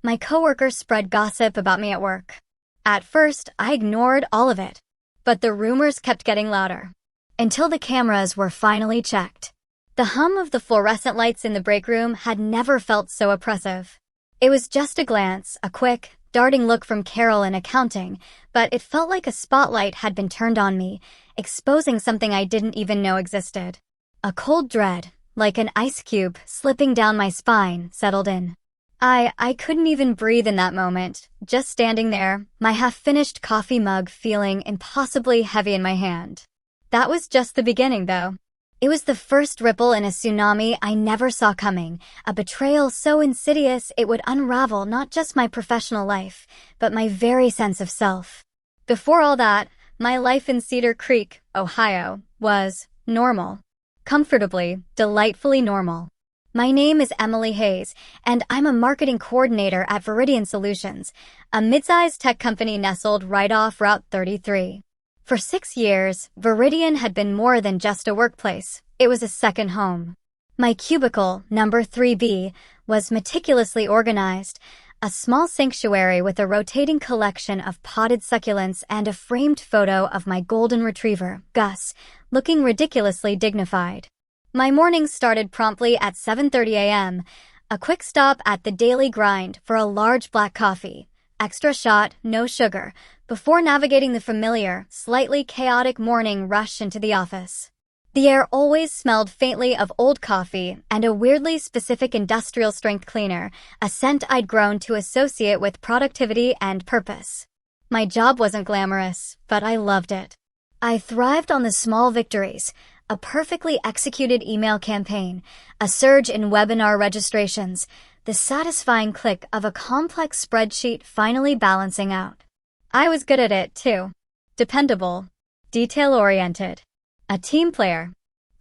My coworker spread gossip about me at work. At first, I ignored all of it. But the rumors kept getting louder. Until the cameras were finally checked. The hum of the fluorescent lights in the break room had never felt so oppressive. It was just a glance, a quick, darting look from Carol in accounting, but it felt like a spotlight had been turned on me, exposing something I didn't even know existed. A cold dread, like an ice cube slipping down my spine, settled in. I couldn't even breathe in that moment, just standing there, my half-finished coffee mug feeling impossibly heavy in my hand. That was just the beginning, though. It was the first ripple in a tsunami I never saw coming, a betrayal so insidious it would unravel not just my professional life, but my very sense of self. Before all that, my life in Cedar Creek, Ohio, was normal. Comfortably, delightfully normal. My name is Emily Hayes, and I'm a marketing coordinator at Viridian Solutions, a mid-sized tech company nestled right off Route 33. For 6 years, Viridian had been more than just a workplace. It was a second home. My cubicle, number 3B, was meticulously organized, a small sanctuary with a rotating collection of potted succulents and a framed photo of my golden retriever, Gus, looking ridiculously dignified. My mornings started promptly at 7:30 a.m., a quick stop at the Daily Grind for a large black coffee, extra shot, no sugar, before navigating the familiar, slightly chaotic morning rush into the office. The air always smelled faintly of old coffee and a weirdly specific industrial-strength cleaner, a scent I'd grown to associate with productivity and purpose. My job wasn't glamorous, but I loved it. I thrived on the small victories, a perfectly executed email campaign, a surge in webinar registrations, the satisfying click of a complex spreadsheet finally balancing out. I was good at it, too. Dependable. Detail-oriented. A team player.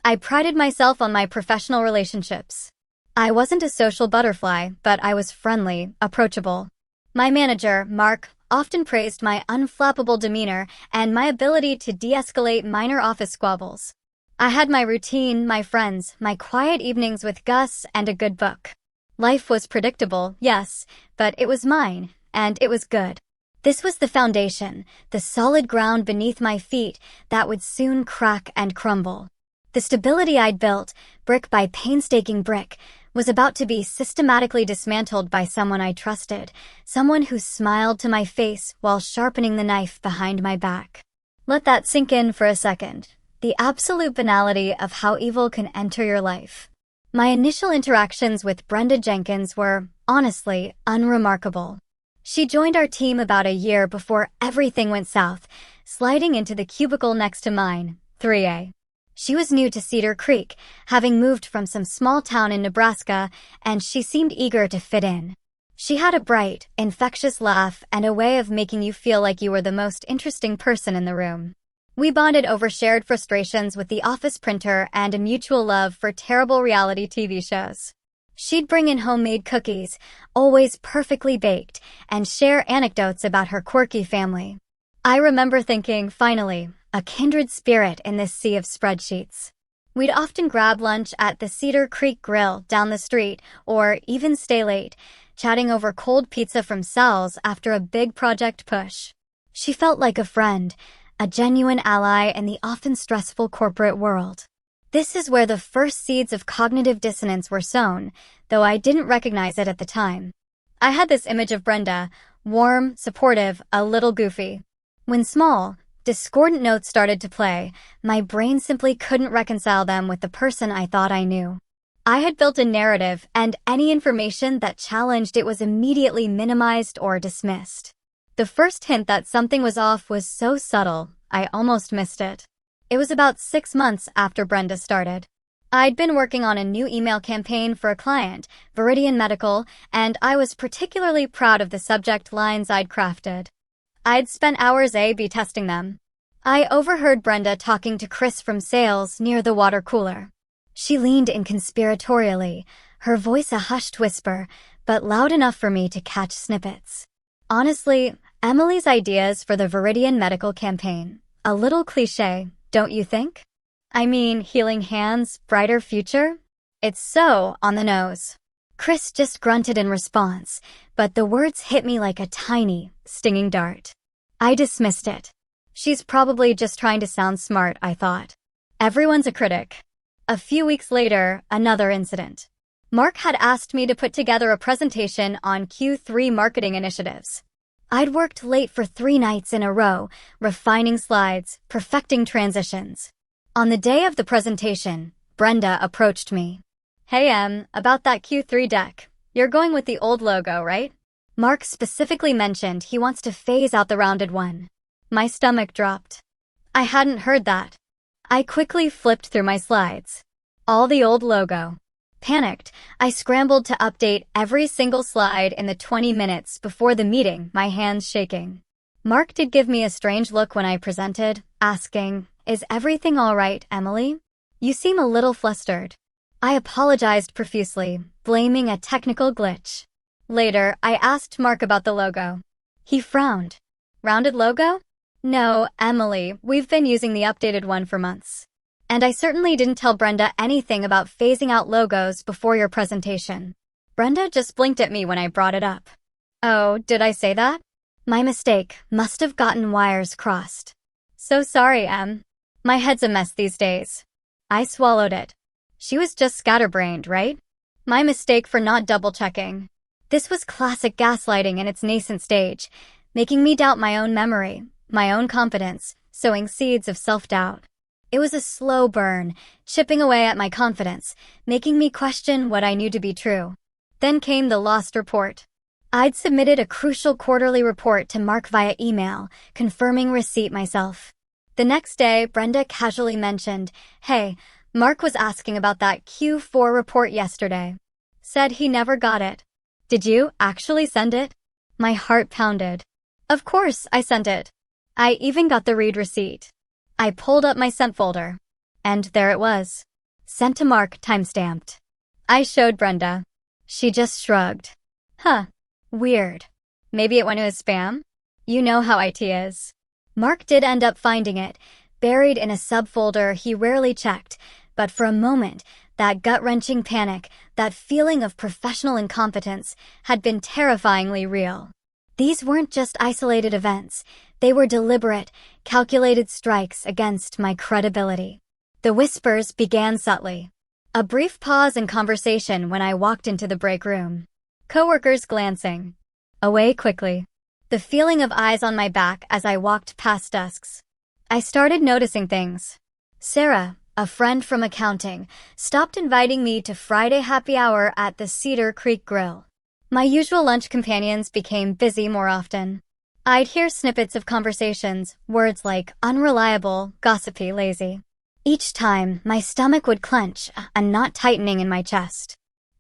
I prided myself on my professional relationships. I wasn't a social butterfly, but I was friendly, approachable. My manager, Mark, often praised my unflappable demeanor and my ability to de-escalate minor office squabbles. I had my routine, my friends, my quiet evenings with Gus, and a good book. Life was predictable, yes, but it was mine, and it was good. This was the foundation, the solid ground beneath my feet that would soon crack and crumble. The stability I'd built, brick by painstaking brick, was about to be systematically dismantled by someone I trusted, someone who smiled to my face while sharpening the knife behind my back. Let that sink in for a second. The absolute banality of how evil can enter your life. My initial interactions with Brenda Jenkins were, honestly, unremarkable. She joined our team about a year before everything went south, sliding into the cubicle next to mine, 3A. She was new to Cedar Creek, having moved from some small town in Nebraska, and she seemed eager to fit in. She had a bright, infectious laugh and a way of making you feel like you were the most interesting person in the room. We bonded over shared frustrations with the office printer and a mutual love for terrible reality TV shows. She'd bring in homemade cookies, always perfectly baked, and share anecdotes about her quirky family. I remember thinking, finally, a kindred spirit in this sea of spreadsheets. We'd often grab lunch at the Cedar Creek Grill down the street, or even stay late, chatting over cold pizza from Sal's after a big project push. She felt like a friend, a genuine ally in the often stressful corporate world. This is where the first seeds of cognitive dissonance were sown, though I didn't recognize it at the time. I had this image of Brenda, warm, supportive, a little goofy. When small, discordant notes started to play, my brain simply couldn't reconcile them with the person I thought I knew. I had built a narrative, and any information that challenged it was immediately minimized or dismissed. The first hint that something was off was so subtle, I almost missed it. It was about 6 months after Brenda started. I'd been working on a new email campaign for a client, Viridian Medical, and I was particularly proud of the subject lines I'd crafted. I'd spent hours A/B testing them. I overheard Brenda talking to Chris from sales near the water cooler. She leaned in conspiratorially, her voice a hushed whisper, but loud enough for me to catch snippets. Honestly, Emily's ideas for the Viridian Medical campaign. A little cliché, don't you think? I mean, healing hands, brighter future? It's so on the nose. Chris just grunted in response, but the words hit me like a tiny, stinging dart. I dismissed it. She's probably just trying to sound smart, I thought. Everyone's a critic. A few weeks later, another incident. Mark had asked me to put together a presentation on Q3 marketing initiatives. I'd worked late for 3 nights in a row, refining slides, perfecting transitions. On the day of the presentation, Brenda approached me. "Hey Em, about that Q3 deck. You're going with the old logo, right?" Mark specifically mentioned he wants to phase out the rounded one. My stomach dropped. I hadn't heard that. I quickly flipped through my slides. All the old logo. Panicked, I scrambled to update every single slide in the 20 minutes before the meeting, my hands shaking. Mark did give me a strange look when I presented, asking, "Is everything all right, Emily? You seem a little flustered." I apologized profusely, blaming a technical glitch. Later, I asked Mark about the logo. He frowned. "Rounded logo? No, Emily, we've been using the updated one for months. And I certainly didn't tell Brenda anything about phasing out logos before your presentation." Brenda just blinked at me when I brought it up. "Oh, did I say that? My mistake, must have gotten wires crossed. So sorry, Em. My head's a mess these days." I swallowed it. She was just scatterbrained, right? My mistake for not double-checking. This was classic gaslighting in its nascent stage, making me doubt my own memory, my own competence, sowing seeds of self-doubt. It was a slow burn, chipping away at my confidence, making me question what I knew to be true. Then came the lost report. I'd submitted a crucial quarterly report to Mark via email, confirming receipt myself. The next day, Brenda casually mentioned, "Hey, Mark was asking about that Q4 report yesterday. Said he never got it. Did you actually send it?" My heart pounded. Of course I sent it. I even got the read receipt. I pulled up my sent folder. And there it was. Sent to Mark, timestamped. I showed Brenda. She just shrugged. Huh. Weird. Maybe it went to his spam? You know how IT is. Mark did end up finding it, buried in a subfolder he rarely checked, but for a moment, that gut-wrenching panic, that feeling of professional incompetence, had been terrifyingly real. These weren't just isolated events. They were deliberate, calculated strikes against my credibility. The whispers began subtly. A brief pause in conversation when I walked into the break room. Coworkers glancing. Away quickly. The feeling of eyes on my back as I walked past desks. I started noticing things. Sarah, a friend from accounting, stopped inviting me to Friday happy hour at the Cedar Creek Grill. My usual lunch companions became busy more often. I'd hear snippets of conversations, words like unreliable, gossipy, lazy. Each time, my stomach would clench, a knot tightening in my chest.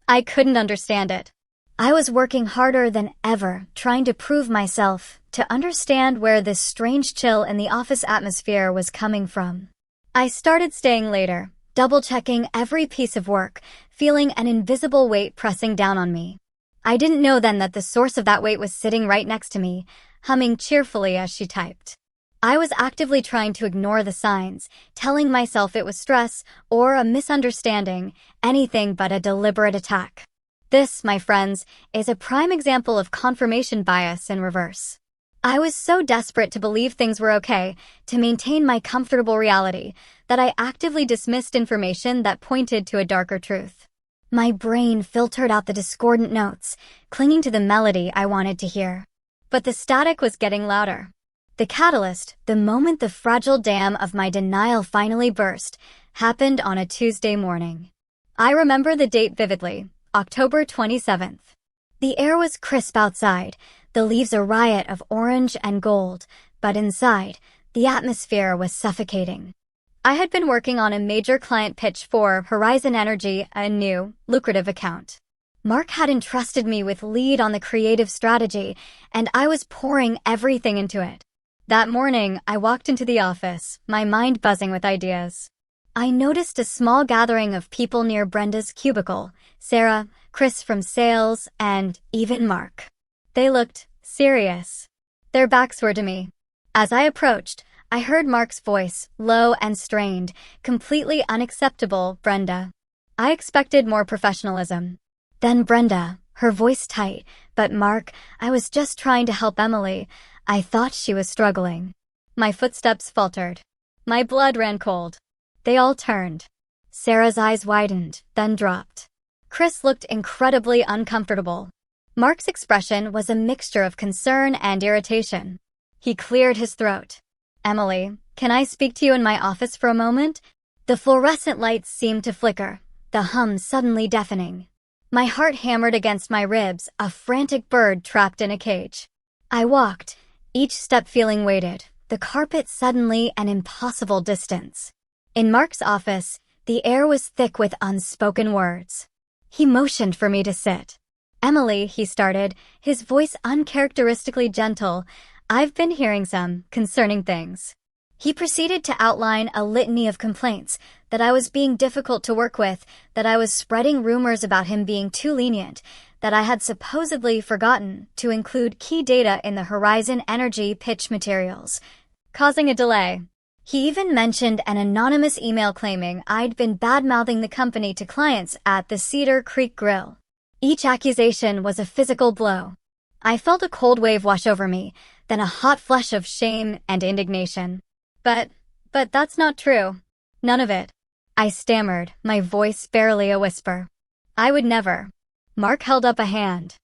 I couldn't understand it. I was working harder than ever, trying to prove myself, to understand where this strange chill in the office atmosphere was coming from. I started staying later, double-checking every piece of work, feeling an invisible weight pressing down on me. I didn't know then that the source of that weight was sitting right next to me, humming cheerfully as she typed. I was actively trying to ignore the signs, telling myself it was stress or a misunderstanding, anything but a deliberate attack. This, my friends, is a prime example of confirmation bias in reverse. I was so desperate to believe things were okay, to maintain my comfortable reality, that I actively dismissed information that pointed to a darker truth. My brain filtered out the discordant notes, clinging to the melody I wanted to hear. But the static was getting louder. The catalyst, the moment the fragile dam of my denial finally burst, happened on a Tuesday morning. I remember the date vividly, October 27th. The air was crisp outside, the leaves a riot of orange and gold, but inside, the atmosphere was suffocating. I had been working on a major client pitch for Horizon Energy, a new, lucrative account. Mark had entrusted me with lead on the creative strategy, and I was pouring everything into it. That morning, I walked into the office, my mind buzzing with ideas. I noticed a small gathering of people near Brenda's cubicle, Sarah, Chris from sales, and even Mark. They looked serious. Their backs were to me. As I approached, I heard Mark's voice, low and strained, completely unacceptable, "Brenda." I expected more professionalism. Then Brenda, her voice tight. But Mark, I was just trying to help Emily. I thought she was struggling. My footsteps faltered. My blood ran cold. They all turned. Sarah's eyes widened, then dropped. Chris looked incredibly uncomfortable. Mark's expression was a mixture of concern and irritation. He cleared his throat. Emily, can I speak to you in my office for a moment? The fluorescent lights seemed to flicker, the hum suddenly deafening. My heart hammered against my ribs, a frantic bird trapped in a cage. I walked, each step feeling weighted, the carpet suddenly an impossible distance. In Mark's office, the air was thick with unspoken words. He motioned for me to sit. Emily, he started, his voice uncharacteristically gentle, I've been hearing some concerning things. He proceeded to outline a litany of complaints, that I was being difficult to work with, that I was spreading rumors about him being too lenient, that I had supposedly forgotten to include key data in the Horizon Energy pitch materials, causing a delay. He even mentioned an anonymous email claiming I'd been bad-mouthing the company to clients at the Cedar Creek Grill. Each accusation was a physical blow. I felt a cold wave wash over me, then a hot flush of shame and indignation. But that's not true. None of it. I stammered, my voice barely a whisper. I would never. Mark held up a hand.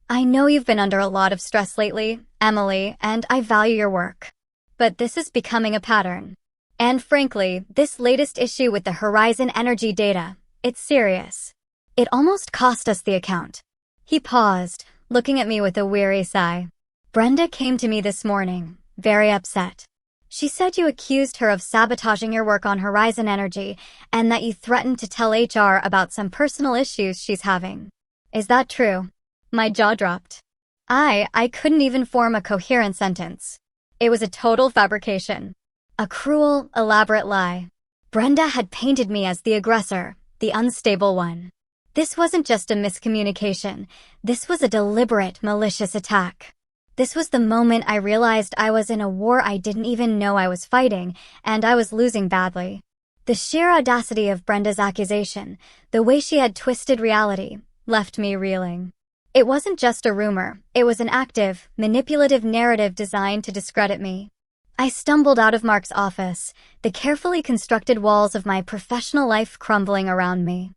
I know you've been under a lot of stress lately, Emily, and I value your work. But this is becoming a pattern. And frankly, this latest issue with the Horizon Energy data, it's serious. It almost cost us the account. He paused, looking at me with a weary sigh. Brenda came to me this morning, very upset. She said you accused her of sabotaging your work on Horizon Energy and that you threatened to tell HR about some personal issues she's having. Is that true? My jaw dropped. I couldn't even form a coherent sentence. It was a total fabrication. A cruel, elaborate lie. Brenda had painted me as the aggressor, the unstable one. This wasn't just a miscommunication. This was a deliberate, malicious attack. This was the moment I realized I was in a war I didn't even know I was fighting, and I was losing badly. The sheer audacity of Brenda's accusation, the way she had twisted reality, left me reeling. It wasn't just a rumor, it was an active, manipulative narrative designed to discredit me. I stumbled out of Mark's office, the carefully constructed walls of my professional life crumbling around me.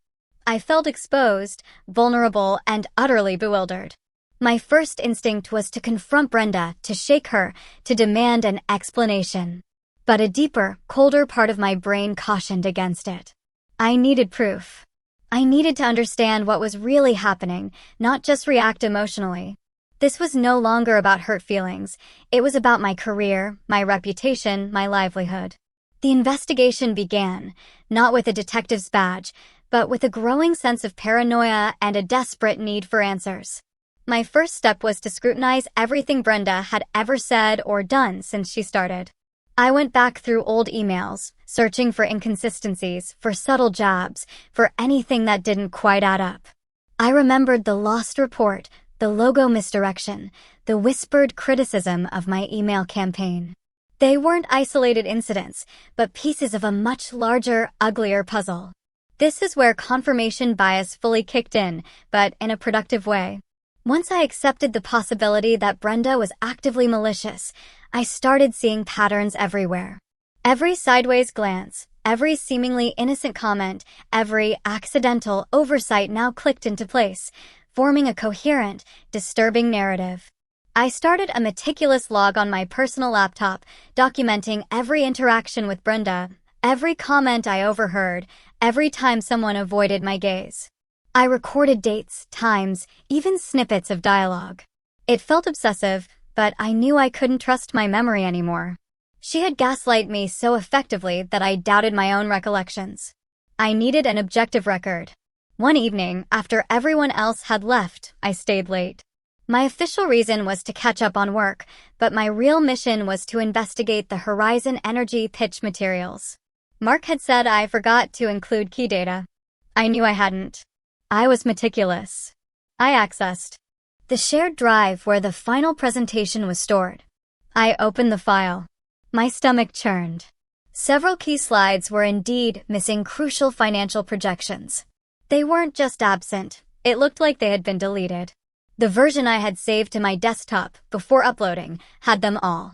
I felt exposed, vulnerable, and utterly bewildered. My first instinct was to confront Brenda, to shake her, to demand an explanation. But a deeper, colder part of my brain cautioned against it. I needed proof. I needed to understand what was really happening, not just react emotionally. This was no longer about hurt feelings. It was about my career, my reputation, my livelihood. The investigation began, not with a detective's badge, but with a growing sense of paranoia and a desperate need for answers. My first step was to scrutinize everything Brenda had ever said or done since she started. I went back through old emails, searching for inconsistencies, for subtle jabs, for anything that didn't quite add up. I remembered the lost report, the logo misdirection, the whispered criticism of my email campaign. They weren't isolated incidents, but pieces of a much larger, uglier puzzle. This is where confirmation bias fully kicked in, but in a productive way. Once I accepted the possibility that Brenda was actively malicious, I started seeing patterns everywhere. Every sideways glance, every seemingly innocent comment, every accidental oversight now clicked into place, forming a coherent, disturbing narrative. I started a meticulous log on my personal laptop, documenting every interaction with Brenda, every comment I overheard, every time someone avoided my gaze. I recorded dates, times, even snippets of dialogue. It felt obsessive, but I knew I couldn't trust my memory anymore. She had gaslighted me so effectively that I doubted my own recollections. I needed an objective record. One evening, after everyone else had left, I stayed late. My official reason was to catch up on work, but my real mission was to investigate the Horizon Energy pitch materials. Mark had said I forgot to include key data. I knew I hadn't. I was meticulous. I accessed the shared drive where the final presentation was stored. I opened the file. My stomach churned. Several key slides were indeed missing crucial financial projections. They weren't just absent, It looked like they had been deleted. The version I had saved to my desktop before uploading had them all.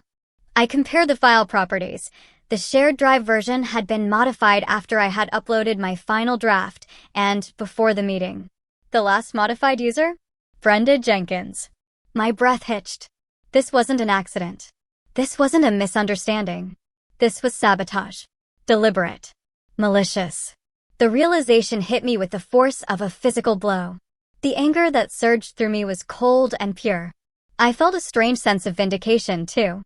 I compared the file properties. The shared drive version had been modified after I had uploaded my final draft and before the meeting. The last modified user? Brenda Jenkins. My breath hitched. This wasn't an accident. This wasn't a misunderstanding. This was sabotage. Deliberate. Malicious. The realization hit me with the force of a physical blow. The anger that surged through me was cold and pure. I felt a strange sense of vindication, too.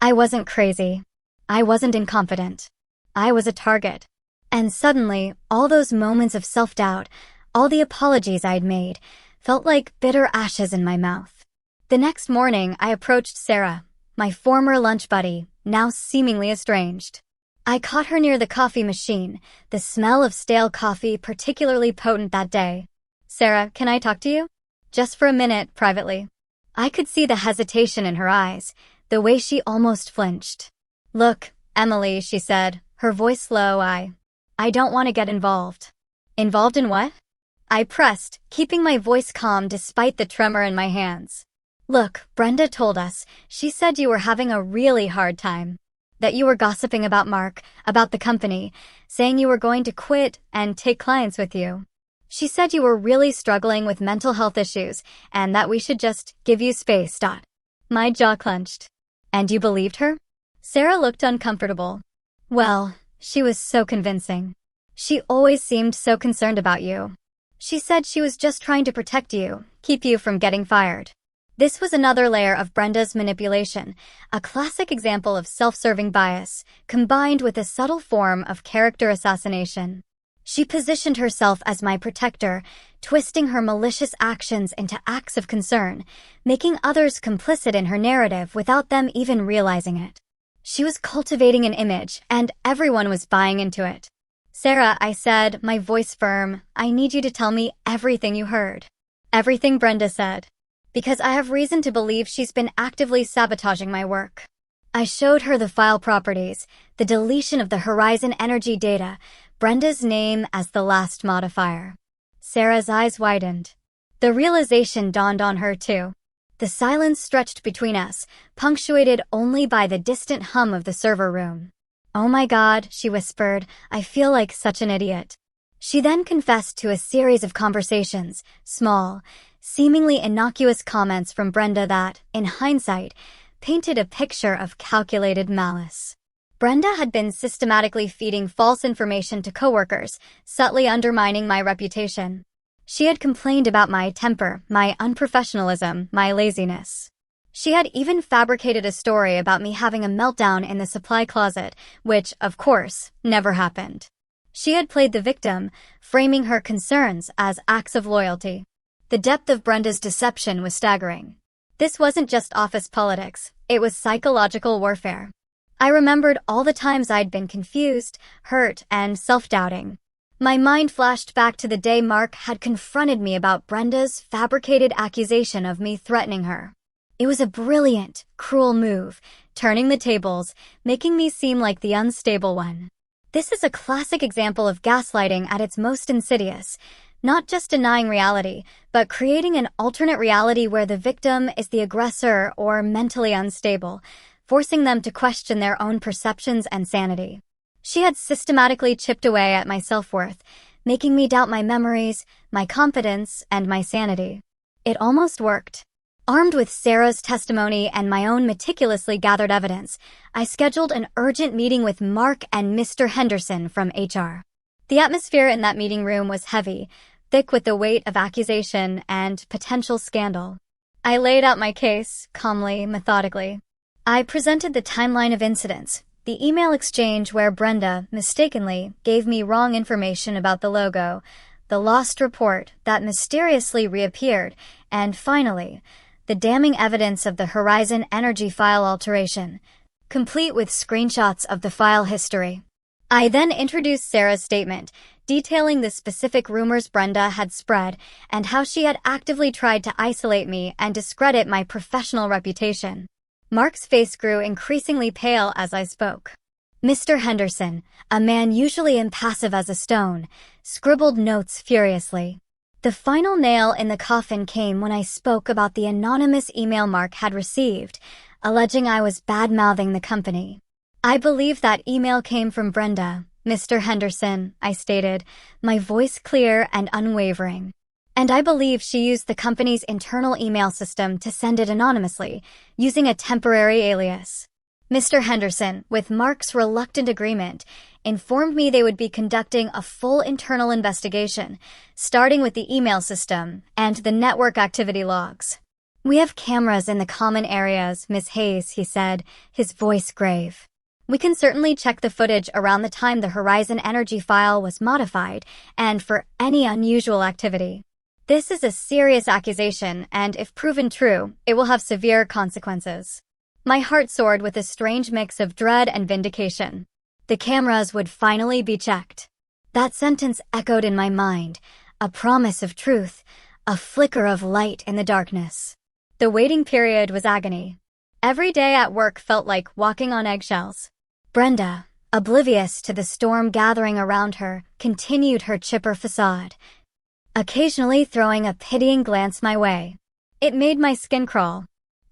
I wasn't crazy. I wasn't incompetent. I was a target. And suddenly, all those moments of self-doubt, all the apologies I'd made, felt like bitter ashes in my mouth. The next morning, I approached Sarah, my former lunch buddy, now seemingly estranged. I caught her near the coffee machine, the smell of stale coffee particularly potent that day. "Sarah, can I talk to you?" "Just for a minute, privately." I could see the hesitation in her eyes, the way she almost flinched. "Look, Emily," she said, her voice low, I don't want to get involved." "Involved in what?" I pressed, keeping my voice calm despite the tremor in my hands. "Look, Brenda told us, she said you were having a really hard time. That you were gossiping about Mark, about the company, saying you were going to quit and take clients with you. She said you were really struggling with mental health issues and that we should just give you space. My jaw clenched. "And you believed her?" Sarah looked uncomfortable. "Well, she was so convincing. She always seemed so concerned about you. She said she was just trying to protect you, keep you from getting fired." This was another layer of Brenda's manipulation, a classic example of self-serving bias, combined with a subtle form of character assassination. She positioned herself as my protector, twisting her malicious actions into acts of concern, making others complicit in her narrative without them even realizing it. She was cultivating an image, and everyone was buying into it. "Sarah," I said, my voice firm, "I need you to tell me everything you heard." "Everything," Brenda said. "Because I have reason to believe she's been actively sabotaging my work." I showed her the file properties, the deletion of the Horizon Energy data, Brenda's name as the last modifier. Sarah's eyes widened. The realization dawned on her too. The silence stretched between us, punctuated only by the distant hum of the server room. "Oh my God," she whispered, "I feel like such an idiot." She then confessed to a series of conversations, small, seemingly innocuous comments from Brenda that, in hindsight, painted a picture of calculated malice. Brenda had been systematically feeding false information to coworkers, subtly undermining my reputation. She had complained about my temper, my unprofessionalism, my laziness. She had even fabricated a story about me having a meltdown in the supply closet, which, of course, never happened. She had played the victim, framing her concerns as acts of loyalty. The depth of Brenda's deception was staggering. This wasn't just office politics, it was psychological warfare. I remembered all the times I'd been confused, hurt, and self-doubting. My mind flashed back to the day Mark had confronted me about Brenda's fabricated accusation of me threatening her. It was a brilliant, cruel move, turning the tables, making me seem like the unstable one. This is a classic example of gaslighting at its most insidious, not just denying reality, but creating an alternate reality where the victim is the aggressor or mentally unstable, forcing them to question their own perceptions and sanity. She had systematically chipped away at my self-worth, making me doubt my memories, my competence, and my sanity. It almost worked. Armed with Sarah's testimony and my own meticulously gathered evidence, I scheduled an urgent meeting with Mark and Mr. Henderson from HR. The atmosphere in that meeting room was heavy, thick with the weight of accusation and potential scandal. I laid out my case, calmly, methodically. I presented the timeline of incidents, the email exchange where Brenda, mistakenly, gave me wrong information about the logo, the lost report that mysteriously reappeared, and finally, the damning evidence of the Horizon Energy file alteration, complete with screenshots of the file history. I then introduced Sarah's statement, detailing the specific rumors Brenda had spread and how she had actively tried to isolate me and discredit my professional reputation. Mark's face grew increasingly pale as I spoke. Mr. Henderson, a man usually impassive as a stone, scribbled notes furiously. The final nail in the coffin came when I spoke about the anonymous email Mark had received, alleging I was bad-mouthing the company. "I believe that email came from Brenda, Mr. Henderson," I stated, my voice clear and unwavering. "And I believe she used the company's internal email system to send it anonymously, using a temporary alias." Mr. Henderson, with Mark's reluctant agreement, informed me they would be conducting a full internal investigation, starting with the email system and the network activity logs. "We have cameras in the common areas, Ms. Hayes," he said, his voice grave. "We can certainly check the footage around the time the Horizon Energy file was modified and for any unusual activity. This is a serious accusation, and if proven true, it will have severe consequences." My heart soared with a strange mix of dread and vindication. The cameras would finally be checked. That sentence echoed in my mind, a promise of truth, a flicker of light in the darkness. The waiting period was agony. Every day at work felt like walking on eggshells. Brenda, oblivious to the storm gathering around her, continued her chipper facade, occasionally throwing a pitying glance my way. It made my skin crawl.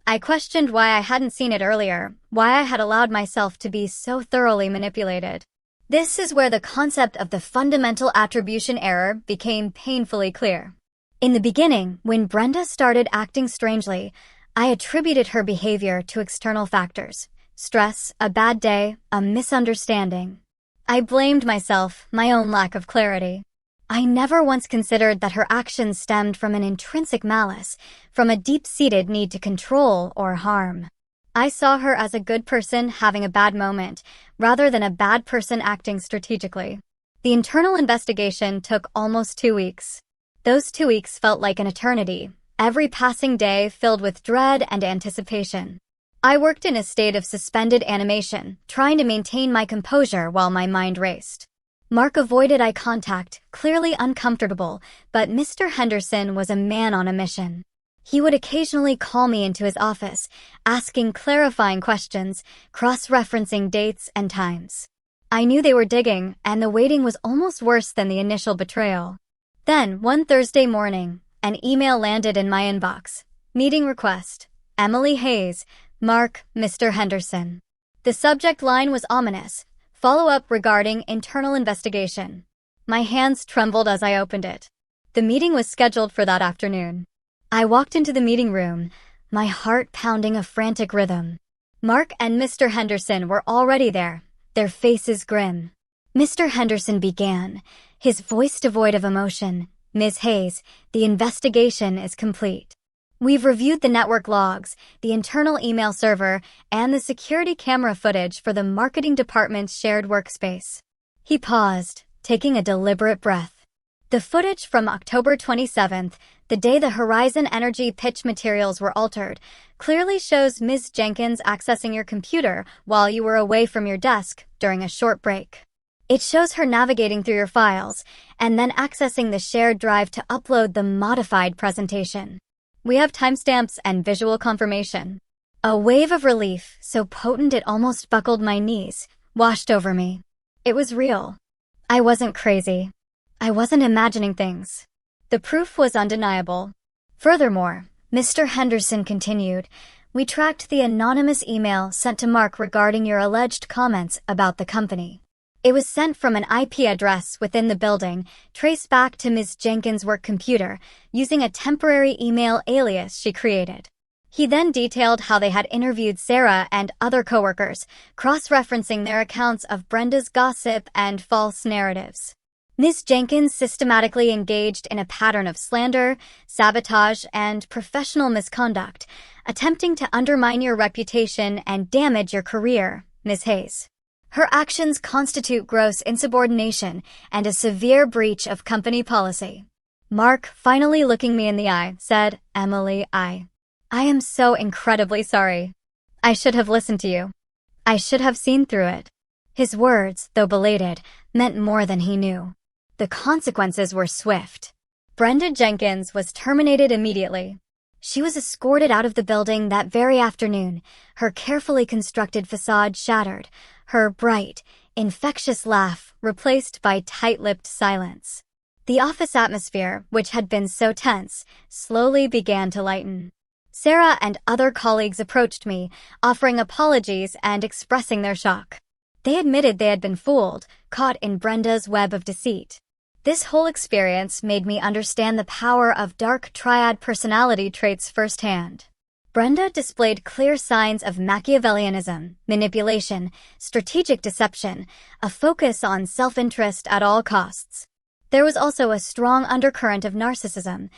I questioned why I hadn't seen it earlier, why I had allowed myself to be so thoroughly manipulated. This is where the concept of the fundamental attribution error became painfully clear. In the beginning, when Brenda started acting strangely, I attributed her behavior to external factors: stress, a bad day, a misunderstanding. I blamed myself, my own lack of clarity. I never once considered that her actions stemmed from an intrinsic malice, from a deep-seated need to control or harm. I saw her as a good person having a bad moment, rather than a bad person acting strategically. The internal investigation took almost 2 weeks. Those 2 weeks felt like an eternity, every passing day filled with dread and anticipation. I worked in a state of suspended animation, trying to maintain my composure while my mind raced. Mark avoided eye contact, clearly uncomfortable, but Mr. Henderson was a man on a mission. He would occasionally call me into his office, asking clarifying questions, cross-referencing dates and times. I knew they were digging, and the waiting was almost worse than the initial betrayal. Then, one Thursday morning, an email landed in my inbox. Meeting request. Emily Hayes, Mark, Mr. Henderson. The subject line was ominous. Follow-up regarding internal investigation. My hands trembled as I opened it. The meeting was scheduled for that afternoon. I walked into the meeting room, my heart pounding a frantic rhythm. Mark and Mr. Henderson were already there, their faces grim. Mr. Henderson began, his voice devoid of emotion. "Ms. Hayes, the investigation is complete. We've reviewed the network logs, the internal email server, and the security camera footage for the marketing department's shared workspace." He paused, taking a deliberate breath. "The footage from October 27th, the day the Horizon Energy pitch materials were altered, clearly shows Ms. Jenkins accessing your computer while you were away from your desk during a short break. It shows her navigating through your files and then accessing the shared drive to upload the modified presentation. We have timestamps and visual confirmation." A wave of relief, so potent it almost buckled my knees, washed over me. It was real. I wasn't crazy. I wasn't imagining things. The proof was undeniable. Furthermore, Mr. Henderson continued, "We tracked the anonymous email sent to Mark regarding your alleged comments about the company. It was sent from an IP address within the building, traced back to Ms. Jenkins' work computer, using a temporary email alias she created." He then detailed how they had interviewed Sarah and other coworkers, cross-referencing their accounts of Brenda's gossip and false narratives. Ms. Jenkins systematically engaged in a pattern of slander, sabotage, and professional misconduct, attempting to undermine your reputation and damage your career, Ms. Hayes. Her actions constitute gross insubordination and a severe breach of company policy. Mark, finally looking me in the eye, said, "Emily, I am so incredibly sorry. I should have listened to you. I should have seen through it." His words, though belated, meant more than he knew. The consequences were swift. Brenda Jenkins was terminated immediately. She was escorted out of the building that very afternoon, her carefully constructed facade shattered, her bright, infectious laugh replaced by tight-lipped silence. The office atmosphere, which had been so tense, slowly began to lighten. Sarah and other colleagues approached me, offering apologies and expressing their shock. They admitted they had been fooled, caught in Brenda's web of deceit. This whole experience made me understand the power of dark triad personality traits firsthand. Brenda displayed clear signs of Machiavellianism, manipulation, strategic deception, a focus on self-interest at all costs. There was also a strong undercurrent of narcissism,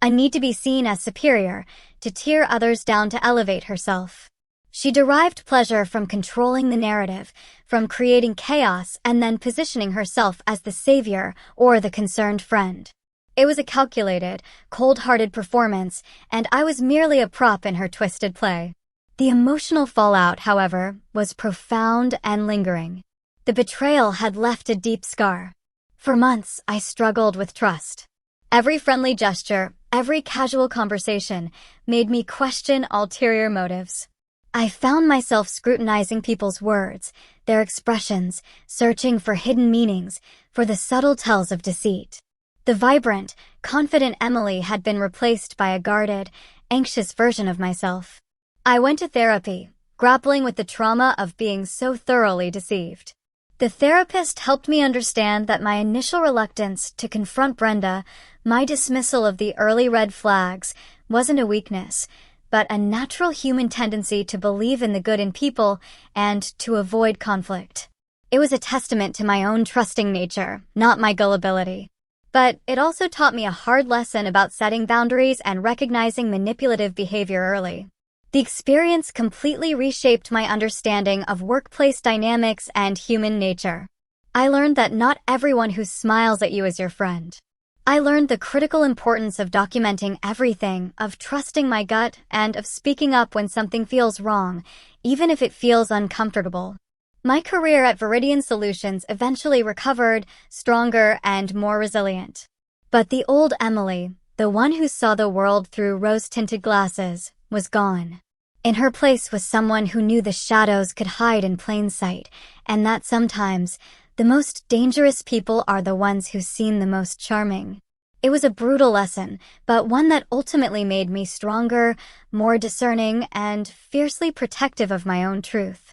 a need to be seen as superior, to tear others down to elevate herself. She derived pleasure from controlling the narrative, from creating chaos and then positioning herself as the savior or the concerned friend. It was a calculated, cold-hearted performance, and I was merely a prop in her twisted play. The emotional fallout, however, was profound and lingering. The betrayal had left a deep scar. For months, I struggled with trust. Every friendly gesture, every casual conversation, made me question ulterior motives. I found myself scrutinizing people's words, their expressions, searching for hidden meanings, for the subtle tells of deceit. The vibrant, confident Emily had been replaced by a guarded, anxious version of myself. I went to therapy, grappling with the trauma of being so thoroughly deceived. The therapist helped me understand that my initial reluctance to confront Brenda, my dismissal of the early red flags, wasn't a weakness, but a natural human tendency to believe in the good in people and to avoid conflict. It was a testament to my own trusting nature, not my gullibility. But it also taught me a hard lesson about setting boundaries and recognizing manipulative behavior early. The experience completely reshaped my understanding of workplace dynamics and human nature. I learned that not everyone who smiles at you is your friend. I learned the critical importance of documenting everything, of trusting my gut, and of speaking up when something feels wrong, even if it feels uncomfortable. My career at Viridian Solutions eventually recovered, stronger and more resilient. But the old Emily, the one who saw the world through rose-tinted glasses, was gone. In her place was someone who knew the shadows could hide in plain sight, and that sometimes the most dangerous people are the ones who seem the most charming. It was a brutal lesson, but one that ultimately made me stronger, more discerning, and fiercely protective of my own truth.